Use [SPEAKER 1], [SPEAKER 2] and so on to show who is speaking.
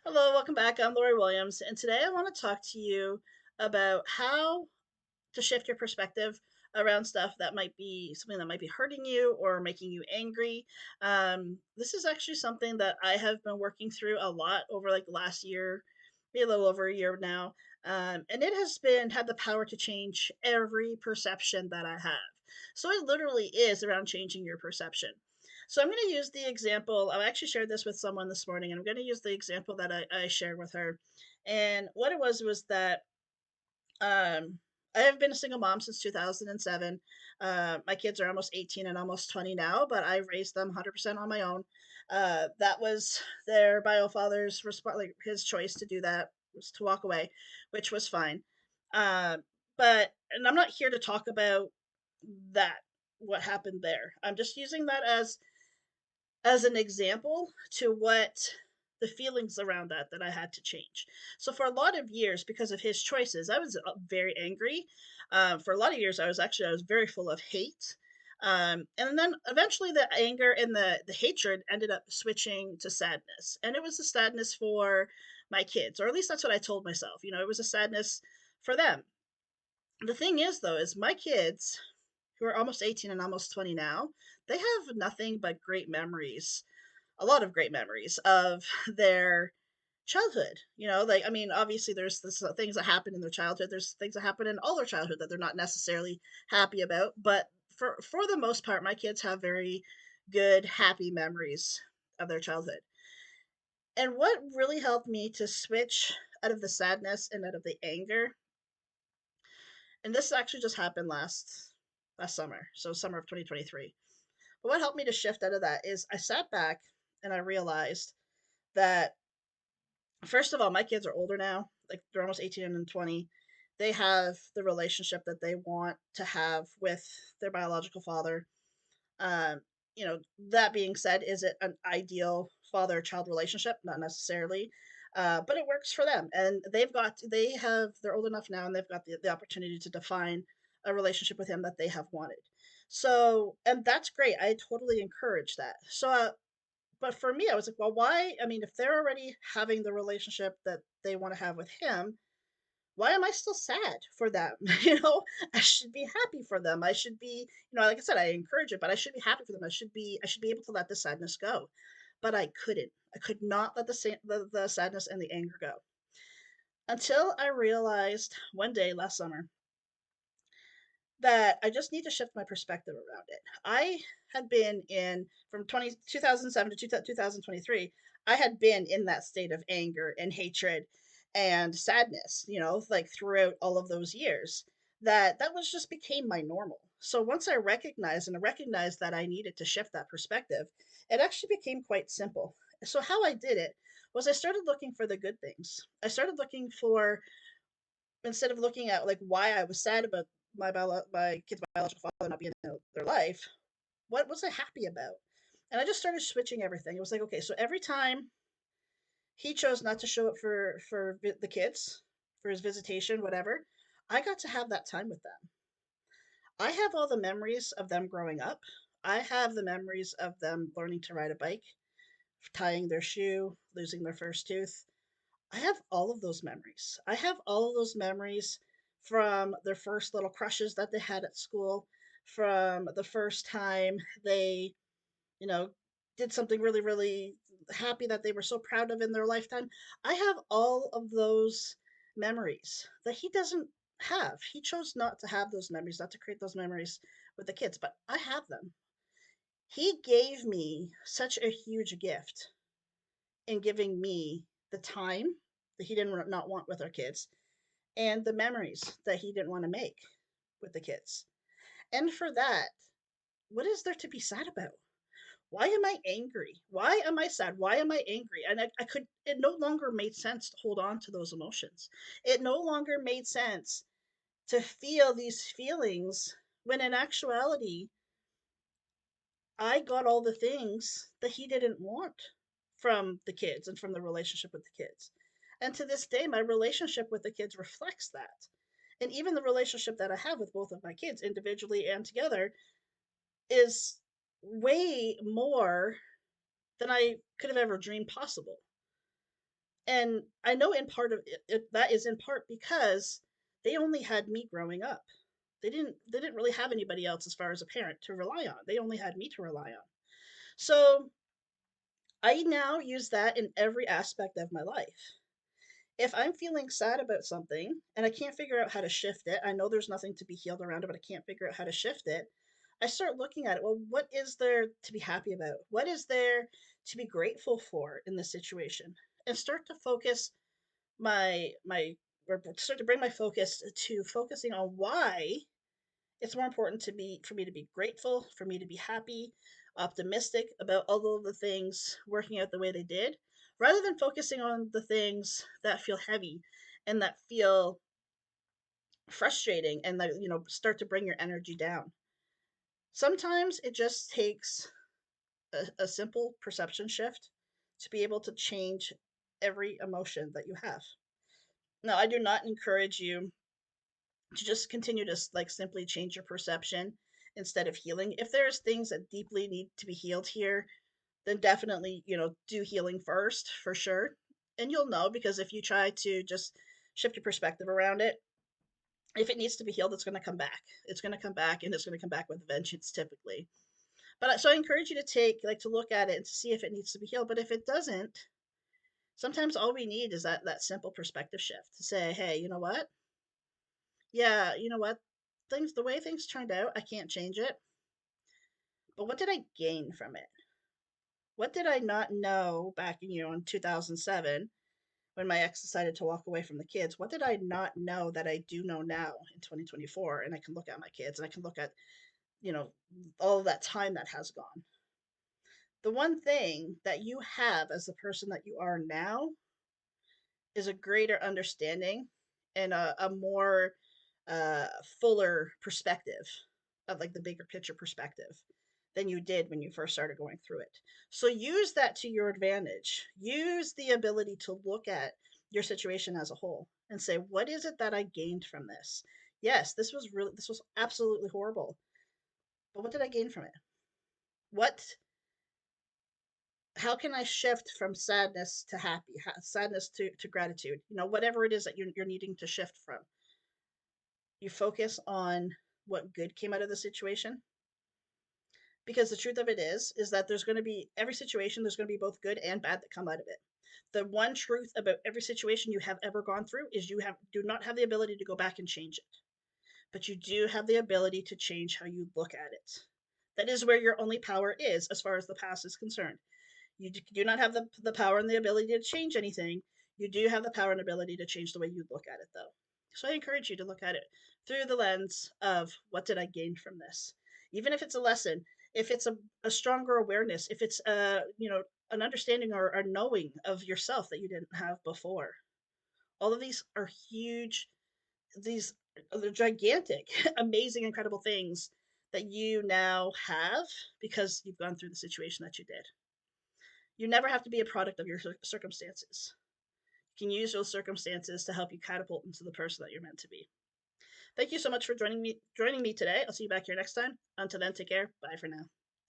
[SPEAKER 1] Hello, welcome back. I'm Lori Williams, and today I want to talk to you about how to shift your perspective around stuff that might be something that might be hurting you or making you angry. This is actually something that I have been working through a lot over like the last year, maybe a little over a year now, and it has been had the power to change every perception that I have. So it literally is around changing your perception. So I'm going to use the example. I actually shared this with someone this morning, and I'm going to use the example that I shared with her. And what it was that um, I have been a single mom since 2007. My kids are almost 18 and almost 20 now, but I raised them 100% on my own. That was their bio father's like his choice to do that was to walk away, which was fine. Uh, and I'm not here to talk about that what happened there. I'm just using that as an example to what the feelings around that I had to change. So for a lot of years, because of his choices, I was very angry. For a lot of years, I was very full of hate. And then eventually the anger and the hatred ended up switching to sadness. And it was a sadness for my kids, or at least that's what I told myself. It was a sadness for them. The thing is, though, is my kids, who are almost 18 and almost 20 now, they have nothing but great memories, a lot of great memories of their childhood. Like, I mean, obviously there's things that happen in their childhood. There's things that happen in all their childhood that they're not necessarily happy about. But for the most part, my kids have very good, happy memories of their childhood. And what really helped me to switch out of the sadness and out of the anger, and this actually just happened last summer, so summer of 2023. But what helped me to shift out of that is I sat back and I realized that first of all, my kids are older now. Like they're almost 18 and 20. They have the relationship that they want to have with their biological father. Um, that being said, is it an ideal father child relationship? Not necessarily. But it works for them. And they're old enough now and they've got the opportunity to define a relationship with him that they have wanted. So, and that's great. I totally encourage that. But for me, I was like, well, why? I mean, if they're already having the relationship that they want to have with him, why am I still sad for them? I should be happy for them. I should be, like I said, I encourage it, but I should be happy for them. I should be able to let the sadness go. But I couldn't. I could not let the sadness and the anger go until I realized one day last summer that I just need to shift my perspective around it. I had been in from 2007 to 2023, I had been in that state of anger and hatred and sadness, like throughout all of those years. That was just became my normal. So once I recognized that I needed to shift that perspective, it actually became quite simple. So how I did it was I started looking for the good things. I started looking for instead of looking at like why I was sad about my kid's biological father not being in their life, what was I happy about? And I just started switching everything. It was like, okay, so every time he chose not to show up for the kids, for his visitation, whatever, I got to have that time with them. I have all the memories of them growing up. I have the memories of them learning to ride a bike, tying their shoe, losing their first tooth. I have all of those memories. I have all of those memories from their first little crushes that they had at school, from the first time they, you know, did something really, really happy that they were so proud of in their lifetime. I have all of those memories that he doesn't have. He chose not to have those memories, not to create those memories with the kids, but I have them. He gave me such a huge gift in giving me the time that he didn't not want with our kids and the memories that he didn't want to make with the kids. And for that, what is there to be sad about? Why am I angry? Why am I sad? Why am I angry? And it no longer made sense to hold on to those emotions. It no longer made sense to feel these feelings when in actuality, I got all the things that he didn't want from the kids and from the relationship with the kids. And to this day, my relationship with the kids reflects that. And even the relationship that I have with both of my kids, individually and together, is way more than I could have ever dreamed possible. And I know in part of that is in part because they only had me growing up. They didn't really have anybody else as far as a parent to rely on. They only had me to rely on. So I now use that in every aspect of my life. If I'm feeling sad about something and I can't figure out how to shift it, I know there's nothing to be healed around it, but I can't figure out how to shift it. I start looking at it. Well, what is there to be happy about? What is there to be grateful for in this situation? And start to focus my or start to bring my focus to focusing on why it's more important to be for me to be grateful, for me to be happy, optimistic about all of the things working out the way they did, rather than focusing on the things that feel heavy and that feel frustrating and that start to bring your energy down. Sometimes it just takes a simple perception shift to be able to change every emotion that you have. Now, I do not encourage you to just continue to like simply change your perception instead of healing. If there's things that deeply need to be healed here, then definitely, do healing first for sure. And you'll know because if you try to just shift your perspective around it, if it needs to be healed, it's going to come back. It's going to come back and it's going to come back with vengeance typically. But so I encourage you to to look at it and to see if it needs to be healed. But if it doesn't, sometimes all we need is that simple perspective shift to say, hey, you know what? Yeah, you know what? The way things turned out, I can't change it. But what did I gain from it? What did I not know back in 2007 when my ex decided to walk away from the kids? What did I not know that I do know now in 2024? And I can look at my kids and I can look at, you know, all of that time that has gone. The one thing that you have as the person that you are now is a greater understanding and a more uh, fuller perspective of like the bigger picture perspective than you did when you first started going through it. So use that to your advantage. Use the ability to look at your situation as a whole and say, what is it that I gained from this? Yes, this was absolutely horrible. But what did I gain from it? What how can I shift from sadness to sadness to gratitude? Whatever it is that you're needing to shift from. You focus on what good came out of the situation, because the truth of it is that there's going to be every situation, there's going to be both good and bad that come out of it. The one truth about every situation you have ever gone through is you have do not have the ability to go back and change it, but you do have the ability to change how you look at it. That is where your only power is as far as the past is concerned. You do not have the power and the ability to change anything. You do have the power and ability to change the way you look at it, though. So I encourage you to look at it through the lens of what did I gain from this? Even if it's a lesson, if it's a stronger awareness, if it's an understanding or a knowing of yourself that you didn't have before. All of these are huge. These are gigantic, amazing, incredible things that you now have because you've gone through the situation that you did. You never have to be a product of your circumstances. You can use those circumstances to help you catapult into the person that you're meant to be. Thank you so much for joining me today. I'll see you back here next time. Until then, take care. Bye for now.